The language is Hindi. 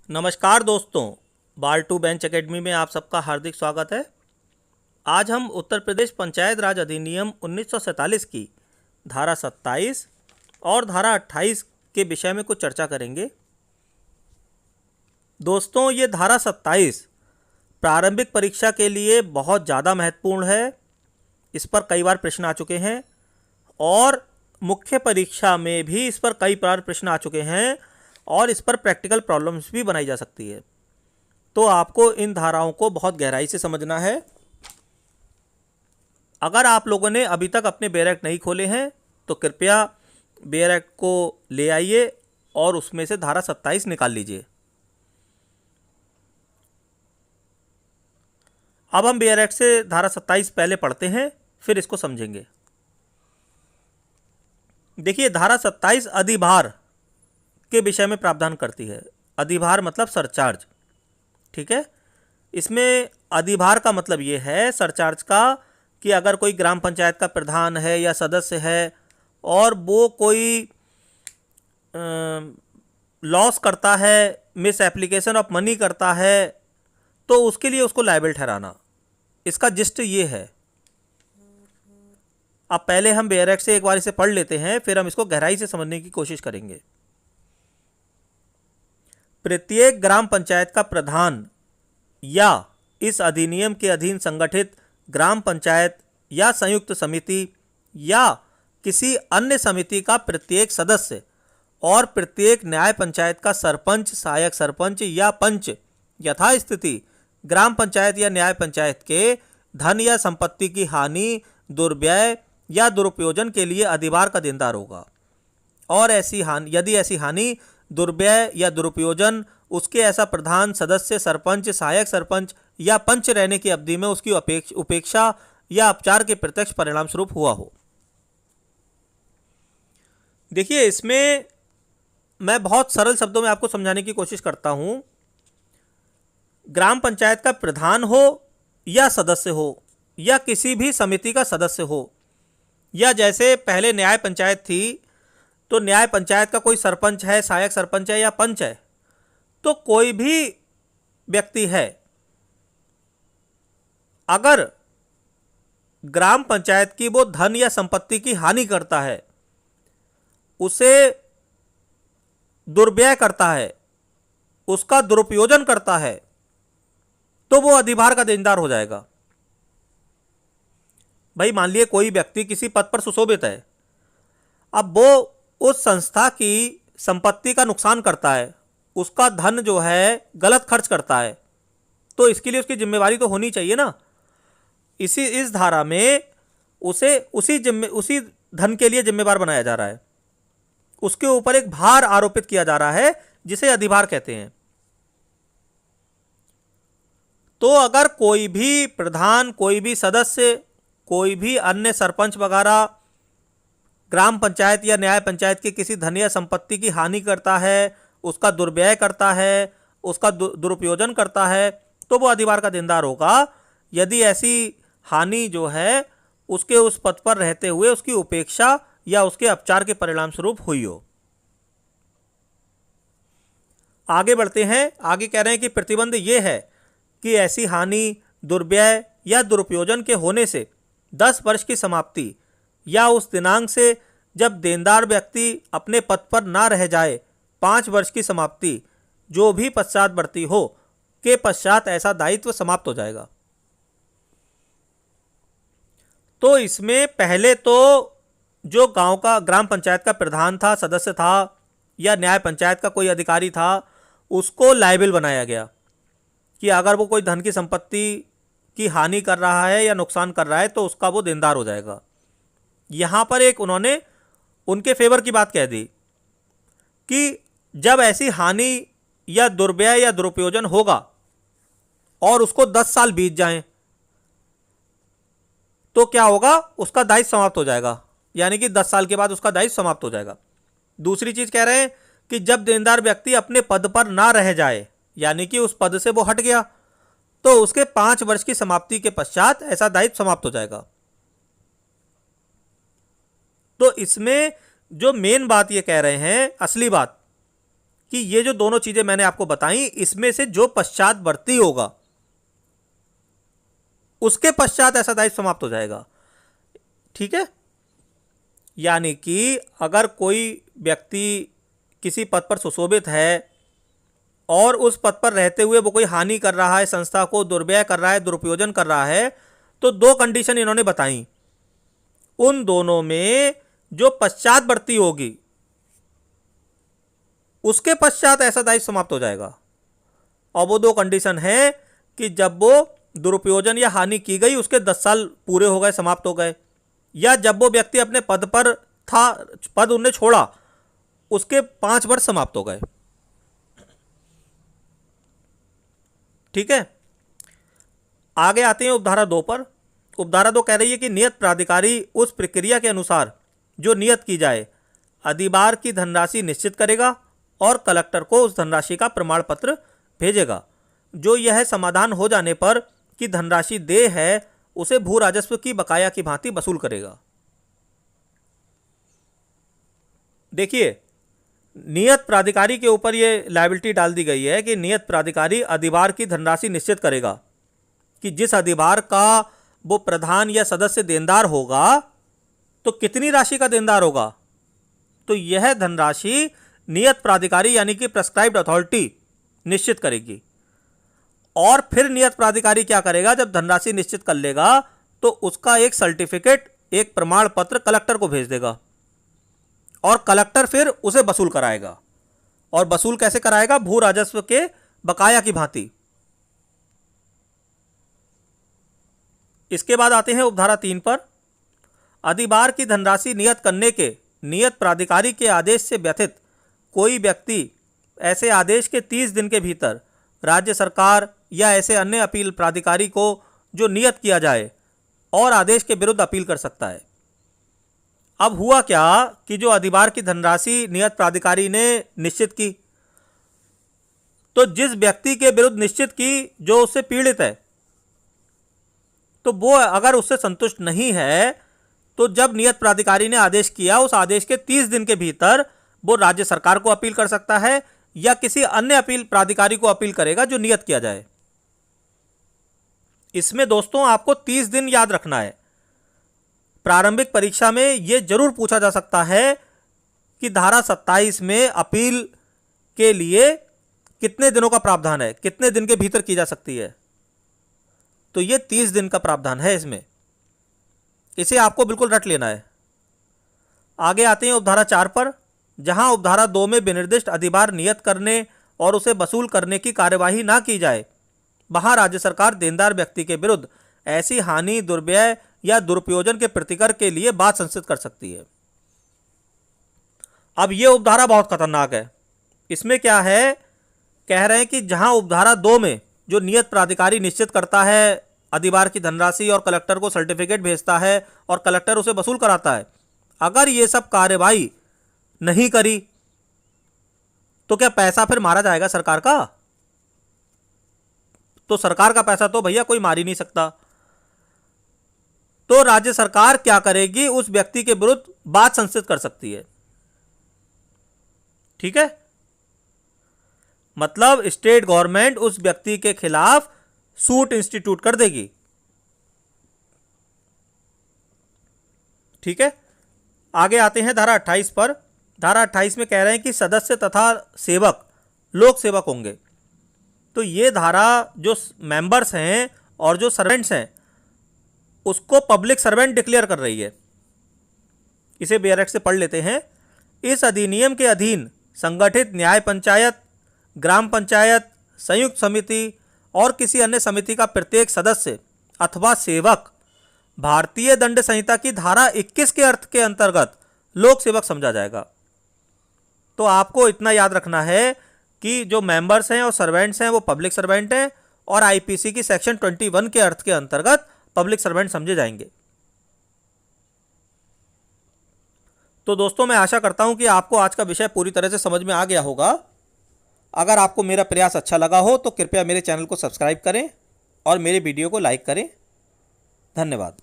नमस्कार दोस्तों, बाल टू बेंच एकेडमी में आप सबका हार्दिक स्वागत है। आज हम उत्तर प्रदेश पंचायत राज अधिनियम 1947 की धारा 27 और धारा 28 के विषय में कुछ चर्चा करेंगे। दोस्तों, ये धारा 27 प्रारंभिक परीक्षा के लिए बहुत ज़्यादा महत्वपूर्ण है। इस पर कई बार प्रश्न आ चुके हैं और मुख्य परीक्षा में भी इस पर कई बार प्रश्न आ चुके हैं और इस पर प्रैक्टिकल प्रॉब्लम्स भी बनाई जा सकती है। तो आपको इन धाराओं को बहुत गहराई से समझना है। अगर आप लोगों ने अभी तक अपने बेयर एक्ट नहीं खोले हैं तो कृपया बेयर एक्ट को ले आइए और उसमें से धारा 27 निकाल लीजिए। अब हम बेयर एक्ट से धारा 27 पहले पढ़ते हैं, फिर इसको समझेंगे। देखिए, धारा 27 अधिभार के विषय में प्रावधान करती है। अधिभार मतलब सरचार्ज, ठीक है। इसमें अधिभार का मतलब ये है सरचार्ज का कि अगर कोई ग्राम पंचायत का प्रधान है या सदस्य है और वो कोई लॉस करता है, मिस एप्लीकेशन ऑफ मनी करता है, तो उसके लिए उसको लायबल ठहराना। इसका जिस्ट ये है। अब पहले हम बेयर एक्ट से एक बार इसे पढ़ लेते हैं, फिर हम इसको गहराई से समझने की कोशिश करेंगे। प्रत्येक ग्राम पंचायत का प्रधान या इस अधिनियम के अधीन संगठित ग्राम पंचायत या संयुक्त समिति या किसी अन्य समिति का प्रत्येक सदस्य और प्रत्येक न्याय पंचायत का सरपंच, सहायक सरपंच या पंच यथास्थिति ग्राम पंचायत या न्याय पंचायत के धन या संपत्ति की हानि, दुर्व्यय या दुरुपयोजन के लिए अधिभार का देनदार होगा। और यदि ऐसी हानि, दुर्व्यय या दुरुपयोजन उसके ऐसा प्रधान, सदस्य, सरपंच, सहायक सरपंच या पंच रहने की अवधि में उसकी उपेक्षा या अपचार के प्रत्यक्ष परिणाम स्वरूप हुआ हो। देखिए, इसमें मैं बहुत सरल शब्दों में आपको समझाने की कोशिश करता हूं। ग्राम पंचायत का प्रधान हो या सदस्य हो या किसी भी समिति का सदस्य हो, या जैसे पहले न्याय पंचायत थी तो न्याय पंचायत का कोई सरपंच है, सहायक सरपंच है या पंच है, तो कोई भी व्यक्ति है, अगर ग्राम पंचायत की वो धन या संपत्ति की हानि करता है, उसे दुर्व्यय करता है, उसका दुरुपयोजन करता है, तो वो अधिभार का देनदार हो जाएगा। भाई, मान लिए कोई व्यक्ति किसी पद पर सुशोभित है, अब वो उस संस्था की संपत्ति का नुकसान करता है, उसका धन जो है गलत खर्च करता है, तो इसके लिए उसकी जिम्मेवारी तो होनी चाहिए ना। इस धारा में उसे उसी धन के लिए जिम्मेवार बनाया जा रहा है, उसके ऊपर एक भार आरोपित किया जा रहा है जिसे अधिभार कहते हैं। तो अगर कोई भी प्रधान, कोई भी सदस्य, कोई भी अन्य सरपंच वगैरह ग्राम पंचायत या न्याय पंचायत की किसी धन या संपत्ति की हानि करता है, उसका दुर्व्यय करता है, उसका दुरुपयोजन करता है, तो वो अधिभार का देनदार होगा यदि ऐसी हानि जो है उसके उस पद पर रहते हुए उसकी उपेक्षा या उसके अपचार के परिणाम स्वरूप हुई हो। आगे बढ़ते हैं। आगे कह रहे हैं कि प्रतिबंध ये है कि ऐसी हानि, दुर्व्यय या दुरुपयोजन के होने से 10 वर्ष की समाप्ति या उस दिनांक से जब देनदार व्यक्ति अपने पद पर ना रह जाए 5 वर्ष की समाप्ति जो भी पश्चातवर्ती हो के पश्चात ऐसा दायित्व समाप्त हो जाएगा। तो इसमें पहले तो जो गांव का ग्राम पंचायत का प्रधान था, सदस्य था या न्याय पंचायत का कोई अधिकारी था, उसको लायबल बनाया गया कि अगर वो कोई धन की संपत्ति की हानि कर रहा है या नुकसान कर रहा है तो उसका वो देनदार हो जाएगा। यहां पर एक उन्होंने उनके फेवर की बात कह दी कि जब ऐसी हानि या दुर्व्यय या दुरुपयोजन होगा और उसको 10 साल बीत जाएं तो क्या होगा, उसका दायित्व समाप्त हो जाएगा, यानी कि 10 साल के बाद उसका दायित्व समाप्त हो जाएगा। दूसरी चीज कह रहे हैं कि जब देनदार व्यक्ति अपने पद पर ना रह जाए, यानी कि उस पद से वो हट गया, तो उसके 5 वर्ष की समाप्ति के पश्चात ऐसा दायित्व समाप्त हो जाएगा। तो इसमें जो मेन बात ये कह रहे हैं, असली बात, कि ये जो दोनों चीजें मैंने आपको बताई, इसमें से जो पश्चातवर्ती होगा उसके पश्चात ऐसा दायित्व समाप्त हो जाएगा। ठीक है, यानी कि अगर कोई व्यक्ति किसी पद पर सुशोभित है और उस पद पर रहते हुए वो कोई हानि कर रहा है, संस्था को दुर्व्यय कर रहा है, दुरुपयोजन कर रहा है, तो दो कंडीशन इन्होंने बताई। उन दोनों में जो पश्चातवर्ती होगी उसके पश्चात ऐसा दायित्व समाप्त हो जाएगा। और वो दो कंडीशन है कि जब वो दुरुपयोजन या हानि की गई, उसके 10 साल पूरे हो गए, समाप्त हो गए, या जब वो व्यक्ति अपने पद पर था, पद उन्हें छोड़ा, उसके 5 वर्ष समाप्त हो गए। ठीक है, आगे आते हैं उपधारा 2 पर। उपधारा 2 कह रही है कि नियत प्राधिकारी उस प्रक्रिया के अनुसार जो नियत की जाए अधिभार की धनराशि निश्चित करेगा और कलेक्टर को उस धनराशि का प्रमाण पत्र भेजेगा। जो यह समाधान हो जाने पर कि धनराशि देय है उसे भू राजस्व की बकाया की भांति वसूल करेगा। देखिए, नियत प्राधिकारी के ऊपर यह लायबिलिटी डाल दी गई है कि नियत प्राधिकारी अधिभार की धनराशि निश्चित करेगा कि जिस अधिभार का वो प्रधान या सदस्य देनदार होगा तो कितनी राशि का देनदार होगा, तो यह धनराशि नियत प्राधिकारी यानी कि प्रेस्क्राइब्ड अथॉरिटी निश्चित करेगी। और फिर नियत प्राधिकारी क्या करेगा, जब धनराशि निश्चित कर लेगा तो उसका एक सर्टिफिकेट, एक प्रमाण पत्र कलेक्टर को भेज देगा और कलेक्टर फिर उसे वसूल कराएगा। और वसूल कैसे कराएगा, भू राजस्व के बकाया की भांति। इसके बाद आते हैं उपधारा 3 पर। अधिभार की धनराशि नियत करने के नियत प्राधिकारी के आदेश से व्यथित कोई व्यक्ति ऐसे आदेश के 30 दिन के भीतर राज्य सरकार या ऐसे अन्य अपील प्राधिकारी को जो नियत किया जाए और आदेश के विरुद्ध अपील कर सकता है। अब हुआ क्या कि जो अधिभार की धनराशि नियत प्राधिकारी ने निश्चित की, तो जिस व्यक्ति के विरुद्ध निश्चित की जो उससे पीड़ित है, तो वो अगर उससे संतुष्ट नहीं है तो जब नियत प्राधिकारी ने आदेश किया उस आदेश के 30 दिन के भीतर वो राज्य सरकार को अपील कर सकता है या किसी अन्य अपील प्राधिकारी को अपील करेगा जो नियत किया जाए। इसमें दोस्तों आपको 30 दिन याद रखना है। प्रारंभिक परीक्षा में यह जरूर पूछा जा सकता है कि धारा 27 में अपील के लिए कितने दिनों का प्रावधान है, कितने दिन के भीतर की जा सकती है, तो यह 30 दिन का प्रावधान है इसमें। इसे आपको बिल्कुल रट लेना है। आगे आते हैं उपधारा 4 पर, जहां उपधारा 2 में विनिर्दिष्ट अधिभार नियत करने और उसे वसूल करने की कार्यवाही ना की जाए, वहां राज्य सरकार देनदार व्यक्ति के विरुद्ध ऐसी हानि, दुर्व्यय या दुरुपयोजन के प्रतिकर के लिए बात संस्थित कर सकती है। अब यह उपधारा बहुत खतरनाक है। इसमें क्या है, कह रहे हैं कि जहां उपधारा 2 में जो नियत प्राधिकारी निश्चित करता है अधिभार की धनराशि और कलेक्टर को सर्टिफिकेट भेजता है और कलेक्टर उसे वसूल कराता है, अगर ये सब कार्यवाही नहीं करी तो क्या पैसा फिर मारा जाएगा सरकार का? तो सरकार का पैसा तो भैया कोई मार ही नहीं सकता। तो राज्य सरकार क्या करेगी, उस व्यक्ति के विरुद्ध बात संस्थित कर सकती है। ठीक है, मतलब स्टेट गवर्नमेंट उस व्यक्ति के खिलाफ सूट इंस्टीट्यूट कर देगी। ठीक है, आगे आते हैं धारा 28 पर। धारा 28 में कह रहे हैं कि सदस्य तथा सेवक लोक सेवक होंगे। तो ये धारा जो मेंबर्स हैं और जो सर्वेंट्स हैं उसको पब्लिक सर्वेंट डिक्लेयर कर रही है। इसे बेरट से पढ़ लेते हैं। इस अधिनियम के अधीन संगठित न्याय पंचायत, ग्राम पंचायत, संयुक्त समिति और किसी अन्य समिति का प्रत्येक सदस्य अथवा सेवक भारतीय दंड संहिता की धारा 21 के अर्थ के अंतर्गत लोक सेवक समझा जाएगा। तो आपको इतना याद रखना है कि जो मेंबर्स हैं और सर्वेंट्स हैं वो पब्लिक सर्वेंट हैं और आईपीसी की सेक्शन 21 के अर्थ के अंतर्गत पब्लिक सर्वेंट समझे जाएंगे। तो दोस्तों, मैं आशा करता हूं कि आपको आज का विषय पूरी तरह से समझ में आ गया होगा। अगर आपको मेरा प्रयास अच्छा लगा हो तो कृपया मेरे चैनल को सब्सक्राइब करें और मेरे वीडियो को लाइक करें। धन्यवाद।